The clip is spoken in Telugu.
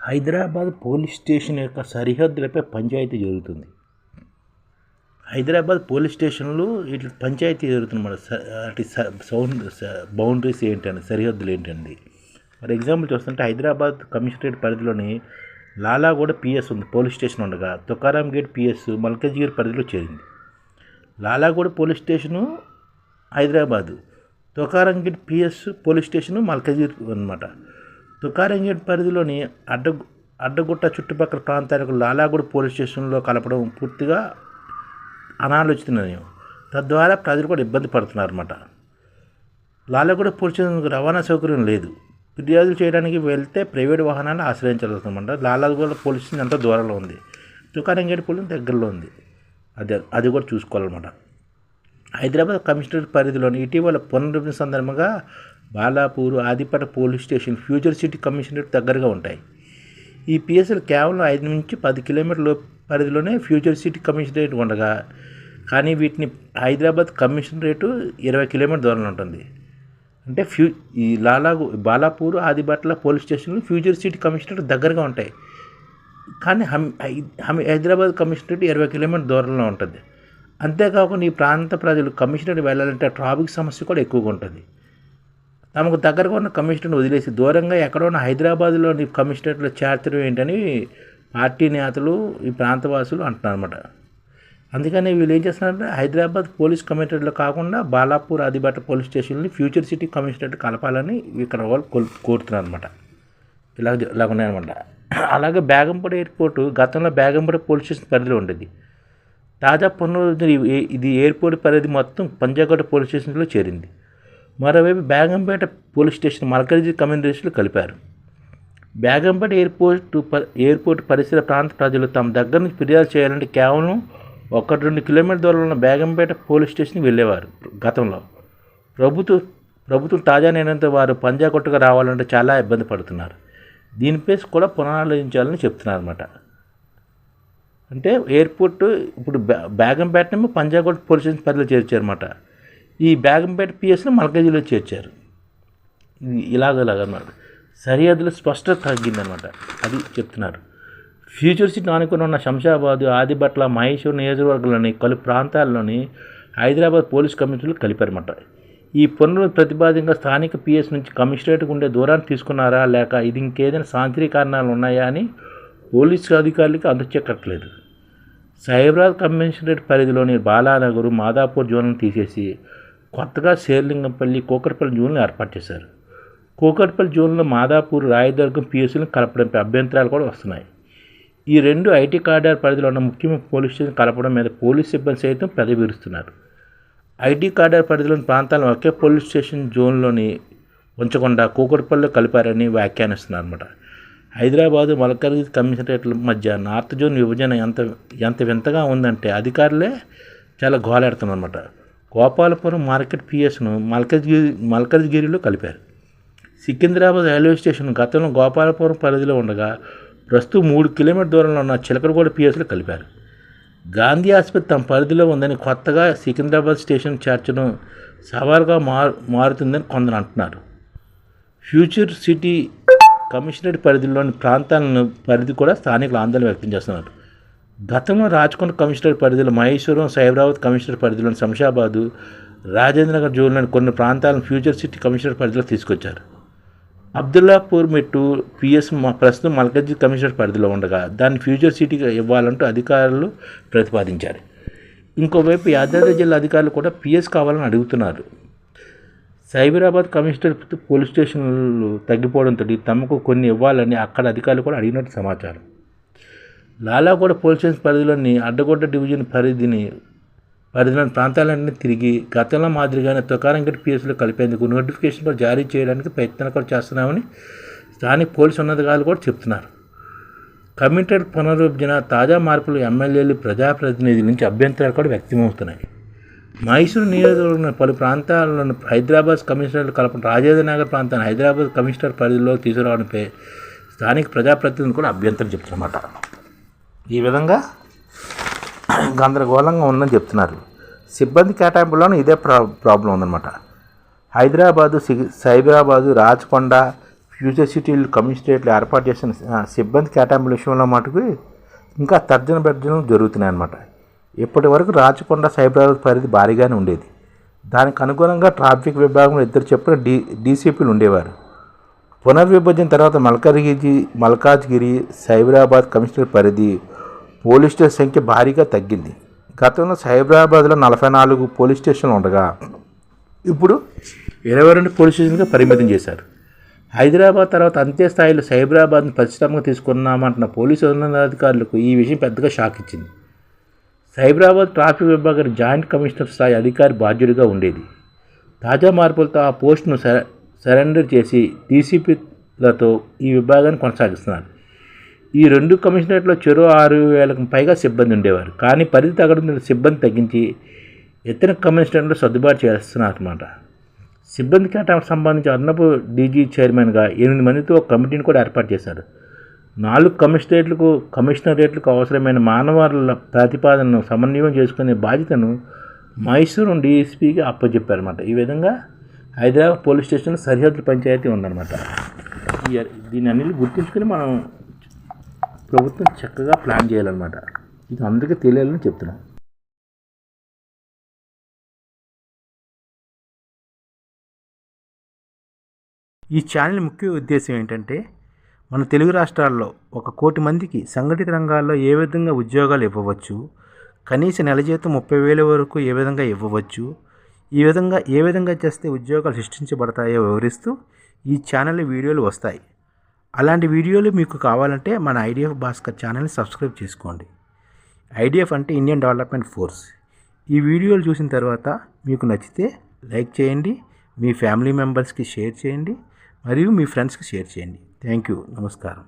హైదరాబాద్ పోలీస్ స్టేషన్ యొక్క సరిహద్దులపై పంచాయతీ జరుగుతుంది. హైదరాబాద్ పోలీస్ స్టేషన్లో ఇట్లా పంచాయతీ జరుగుతుంది. బౌండరీస్ ఏంటండి, సరిహద్దులు ఏంటండి. ఫర్ ఎగ్జాంపుల్ చూస్తుంటే హైదరాబాద్ కమిషనరేట్ పరిధిలోని లాలాగూడ పిఎస్ ఉంది, పోలీస్ స్టేషన్ ఉండగా తుకారాం గేట్ పిఎస్ మల్కజ్గిరి పరిధిలో చేరింది. Lalaguda police station Hyderabad, Tukaram gate PS police station Malkajgiri అన్నమాట. తుకారాం గేట్ పరిధిలోని అడ్డగుట్ట చుట్టుపక్కల ప్రాంతాలకు లాలాగూడ పోలీస్ స్టేషన్లో కలపడం పూర్తిగా అనాలోచితనీయం. తద్వారా ప్రజలు కూడా ఇబ్బంది పడుతున్నారు అన్నమాట. లాలాగూడ పోలీస్ స్టేషన్కు రవాణా సౌకర్యం లేదు. ఫిర్యాదులు చేయడానికి వెళ్తే ప్రైవేటు వాహనాలు ఆశ్రయించాల్సి వస్తుందన్నమాట. లాలాగూడ పోలీస్ స్టేషన్ ఎంతో దూరంలో ఉంది, తుకారాం గేట్ పోలీస్ దగ్గరలో ఉంది. అది కూడా చూసుకోవాలన్నమాట. హైదరాబాద్ కమిషనరేట్ పరిధిలోని ఇటీవల పునర్విభజన సందర్భంగా Balapur, Adibatla police station future city commissionerate దగ్గరగా ఉంటాయి. ఈ పిఎస్లు కేవలం 5 నుంచి 10 కిలోమీటర్ల పరిధిలోనే ఫ్యూచర్ సిటీ కమిషనరేట్ ఉండగా, కానీ వీటిని హైదరాబాద్ కమిషనరేటు 20 కిలోమీటర్ దూరంలో ఉంటుంది. అంటే ఈ బాలాపూర్, ఆదిపట్ల పోలీస్ స్టేషన్లు ఫ్యూచర్ సిటీ కమిషనరేట్ దగ్గరగా ఉంటాయి, కానీ హైదరాబాద్ కమిషనరేట్ 20 కిలోమీటర్ దూరంలో ఉంటుంది. అంతేకాకుండా ఈ ప్రాంత ప్రజలు కమిషనరేట్ వెళ్ళాలంటే ట్రాఫిక్ సమస్య కూడా ఎక్కువగా ఉంటుంది. తమకు దగ్గరగా ఉన్న కమిషనరేట్ వదిలేసి దూరంగా ఎక్కడో ఉన్న హైదరాబాద్లోని కమిషనరేట్లో చేర్చడం ఏంటని పార్టీ నేతలు, ఈ ప్రాంతవాసులు అంటున్నారు అన్నమాట. అందుకని వీళ్ళు ఏం చేస్తున్నారంటే హైదరాబాద్ పోలీస్ కమిషనరేట్లో కాకుండా బాలాపూర్, ఆదిపట్ట పోలీస్ స్టేషన్ని ఫ్యూచర్ సిటీ కమిషనరేట్ కలపాలని ఇక్కడ వాళ్ళు కోరుతున్నారు అనమాట. ఇలాగ ఉన్నాయన్నమాట. అలాగే బేగంపేట ఎయిర్పోర్టు గతంలో బేగంపేట పోలీస్ స్టేషన్ పరిధిలో ఉండేది. తాజా పునరుద్ధరణ ఇది ఎయిర్పోర్ట్ పరిధి మొత్తం పంజాగుట్ట పోలీస్ స్టేషన్లో చేరింది. మరోవైపు బేగంపేట పోలీస్ స్టేషన్ మల్కజ్గిరి కమిషనరేట్లో కలిపారు. బేగంపేట ఎయిర్పోర్ట్ పరిసర ప్రాంత ప్రజలు తమ దగ్గర నుంచి ఫిర్యాదు చేయాలంటే కేవలం 1-2 కిలోమీటర్ల దూరంలో ఉన్న బేగంపేట పోలీస్ స్టేషన్కి వెళ్ళేవారు గతంలో. ప్రభుత్వం తాజా నిర్ణయంతో వారు పంజాగుట్టగా రావాలంటే చాలా ఇబ్బంది పడుతున్నారు. దీనిపై కూడా పునరాలోచించాలని చెప్తున్నారు అన్నమాట. అంటే ఎయిర్పోర్టు ఇప్పుడు బేగంపేటనేమో పంజాగుట్ట పోలీస్ స్టేషన్ పరిధిలో చేర్చారన్నమాట. ఈ బేగంపేట పిఎస్ను మల్కజ్గిరిలో చేర్చారు. ఇలాగన్నమాట. సరిహద్దుల స్పష్టత తగ్గిందనమాట, అది చెప్తున్నారు. ఫ్యూచర్ సిటీ ఆనుకుని ఉన్న శంషాబాద్, ఆదిపట్ల, మహేశ్వరం నియోజకవర్గంలోని పలు ప్రాంతాల్లోని హైదరాబాద్ పోలీస్ కమిషనర్లు కలిపారన్నమాట. ఈ పనులు ప్రతిపాదింగా స్థానిక పిఎస్ నుంచి కమిషనరేట్కు ఉండే దూరాన్ని తీసుకున్నారా, లేక ఇది ఇంకేదైనా సాంకేతిక కారణాలు ఉన్నాయా అని పోలీసు అధికారులకి అందచెక్కట్లేదు. సైబరాబాద్ కమిషనరేట్ పరిధిలోని బాలానగర్, మాదాపూర్ జోన్లను తీసేసి కొత్తగా శేర్లింగంపల్లి, కూకట్పల్లి జోన్లు ఏర్పాటు చేశారు. కూకట్పల్లి జోన్లో మాదాపూర్, రాయదుర్గం పిఎస్లను కలపడంపై అభ్యంతరాలు కూడా వస్తున్నాయి. ఈ 2 ఐటీ కారిడార్ పరిధిలో ఉన్న ముఖ్యమైన పోలీస్ స్టేషన్ కలపడం మీద పోలీస్ సిబ్బంది సైతం పెదవిరుస్తున్నారు. ఐటీ కారిడార్ పరిధిలోని ప్రాంతాలను ఒకే పోలీస్ స్టేషన్ జోన్లోని ఉంచకుండా కూకట్పల్లిలో కలిపారని వ్యాఖ్యానిస్తున్నారు అన్నమాట. హైదరాబాదు, మల్కజ్గిరి కమిషనరేట్ల మధ్య నార్త్ జోన్ విభజన ఎంత వింతగా ఉందంటే అధికారులే చాలా గోలాడుతున్నారన్నమాట. గోపాలపురం మార్కెట్ పిఎస్ను మల్కజ్గిరిలో కలిపారు. సికింద్రాబాద్ రైల్వే స్టేషన్ గతంలో గోపాలపురం పరిధిలో ఉండగా ప్రస్తుతం 3 కిలోమీటర్ దూరంలో ఉన్న చిలకలగూడ పిఎస్లో కలిపారు. గాంధీ ఆసుపత్రి తమ పరిధిలో ఉందని కొత్తగా సికింద్రాబాద్ స్టేషన్ చేర్చడం సవాలుగా మారుతుందని కొందరు అంటున్నారు. ఫ్యూచర్ సిటీ కమిషనరేట్ పరిధిలోని ప్రాంతాలను పరిధి కూడా స్థానికులు ఆందోళన వ్యక్తం చేస్తున్నారు. గతంలో రాచకొండ కమిషనరేట్ పరిధిలో మహేశ్వరం, సైబరాబాద్ కమిషనరేట్ పరిధిలోని శంషాబాదు, రాజేంద్రనగర్ జోన్లోని కొన్ని ప్రాంతాలను ఫ్యూచర్ సిటీ కమిషనరేట్ పరిధిలో తీసుకొచ్చారు. అబ్దుల్లాపూర్ మెట్టు పిఎస్ ప్రస్తుతం మల్కజ్గిరి కమిషనరేట్ పరిధిలో ఉండగా దాన్ని ఫ్యూచర్ సిటీగా ఇవ్వాలంటూ అధికారులు ప్రతిపాదించారు. ఇంకోవైపు యాదాద్రి జిల్లా అధికారులు కూడా పిఎస్ కావాలని అడుగుతున్నారు. సైబరాబాద్ కమిషనరేట్ పోలీస్ స్టేషన్లు తగ్గిపోవడంతో తమకు కొన్ని ఇవ్వాలని అక్కడ అధికారులు కూడా అడిగినట్టు సమాచారం. లాలాగూడ పోలీస్ స్టేషన్ పరిధిలోని అడ్డగొడ్డ డివిజన్ పరిధిలోని ప్రాంతాలన్నీ తిరిగి గతంలో మాదిరిగానే తుకారాం గేట్ పిఎస్లో కలిపేందుకు నోటిఫికేషన్ కూడా జారీ చేయడానికి ప్రయత్నాలు కూడా చేస్తున్నామని స్థానిక పోలీసు ఉన్నతాధికారులు కూడా చెప్తున్నారు. కమిషనరేట్ పునర్విభజన తాజా మార్పులు ఎమ్మెల్యేలు, ప్రజాప్రతినిధుల నుంచి అభ్యంతరాలు కూడా వ్యక్తమవుతున్నాయి. మైసూరు నియోజకవర్గంలో పలు ప్రాంతాలను హైదరాబాద్ కమిషనరేట్ కలపడం, రాజేంద్రనగర్ ప్రాంతాన్ని హైదరాబాద్ కమిషనర్ పరిధిలో తీసుకురావడంపై స్థానిక ప్రజాప్రతినిధులు కూడా అభ్యంతరం చెప్తున్నమాట. ఈ విధంగా గందరగోళంగా ఉందని చెప్తున్నారు. సిబ్బంది కేటాయింపులోనూ ఇదే ప్రాబ్లం ఉందన్నమాట. హైదరాబాదు, సైబరాబాదు, రాచకొండ ఫ్యూచర్ సిటీలు కమిషనరేట్లు ఏర్పాటు చేసిన సిబ్బంది కేటాయింపుల విషయంలో మటుకు ఇంకా తర్జన భర్జనలు జరుగుతున్నాయి అన్నమాట. ఇప్పటి వరకు రాచకొండ సైబరాబాద్ పరిధి భారీగానే ఉండేది. దానికి అనుగుణంగా ట్రాఫిక్ విభాగంలో 2 చొప్పున డీసీపీలు ఉండేవారు. పునర్విభజన తర్వాత మల్కాజ్గిరి సైబరాబాద్ కమిషనర్ పరిధి పోలీస్ స్టేషన్ సంఖ్య భారీగా తగ్గింది. గతంలో సైబరాబాద్లో 44 పోలీస్ స్టేషన్లు ఉండగా ఇప్పుడు 22 పోలీస్ స్టేషన్గా పరిమితం చేశారు. హైదరాబాద్ తర్వాత అంతే స్థాయిలో సైబరాబాద్ను పరిశ్రమగా తీసుకున్నామంటున్న పోలీసు ఉన్నతాధికారులకు ఈ విషయం పెద్దగా షాక్ ఇచ్చింది. సైబరాబాద్ ట్రాఫిక్ విభాగం జాయింట్ కమిషనర్ స్థాయి అధికారి బాధ్యుడిగా ఉండేది. తాజా మార్పులతో ఆ పోస్టును సరెండర్ చేసి డీసీపీలతో ఈ విభాగాన్ని కొనసాగిస్తున్నారు. ఈ 2 కమిషనరేట్లో చెరో 6,000కు పైగా సిబ్బంది ఉండేవారు. కానీ పరిధి తగ్గడం సిబ్బంది తగ్గించి ఇతర కమిషనర్లు సర్దుబాటు చేస్తున్నారు అన్నమాట. సిబ్బంది కేటాయింపు సంబంధించి అదనపు డీజీ చైర్మన్గా 8 మందితో ఒక కమిటీని కూడా ఏర్పాటు చేశారు. 4 కమిషనరేట్లకు అవసరమైన మానవ వనరుల ప్రతిపాదనను సమన్వయం చేసుకునే బాధ్యతను మైసూరు డీఎస్పీకి అప్పచెప్పారన్నమాట. ఈ విధంగా హైదరాబాద్ పోలీస్ స్టేషన్లో సరిహద్దు పంచాయతీ ఉందన్నమాట. దీన్ని అన్నిటి గుర్తుంచుకొని మనం ప్రభుత్వం చక్కగా ప్లాన్ చేయాలన్నమాట. ఇది అందరికీ తెలియాలని చెప్తున్నాం. ఈ ఛానల్ ముఖ్య ఉద్దేశం ఏంటంటే మన తెలుగు రాష్ట్రాల్లో 1 కోటి మందికి సంఘటిత రంగాల్లో ఏ విధంగా ఉద్యోగాలు ఇవ్వవచ్చు, కనీస నెల జీతం 30,000 వరకు ఏ విధంగా ఇవ్వవచ్చు, ఏ విధంగా చేస్తే ఉద్యోగాలు సృష్టించబడతాయో వివరిస్తూ ఈ ఛానల్ వీడియోలు వస్తాయి. అలాంటి వీడియోలు మీకు కావాలంటే మన ఐడిఎఫ్ భాస్కర్ ఛానల్ని సబ్స్క్రైబ్ చేసుకోండి. ఐడిఎఫ్ అంటే ఇండియన్ డెవలప్మెంట్ ఫోర్స్. ఈ వీడియోలు చూసిన తర్వాత మీకు నచ్చితే లైక్ చేయండి, మీ ఫ్యామిలీ మెంబర్స్కి షేర్ చేయండి, మరియు మీ ఫ్రెండ్స్కి షేర్ చేయండి. Thank you. నమస్కారం.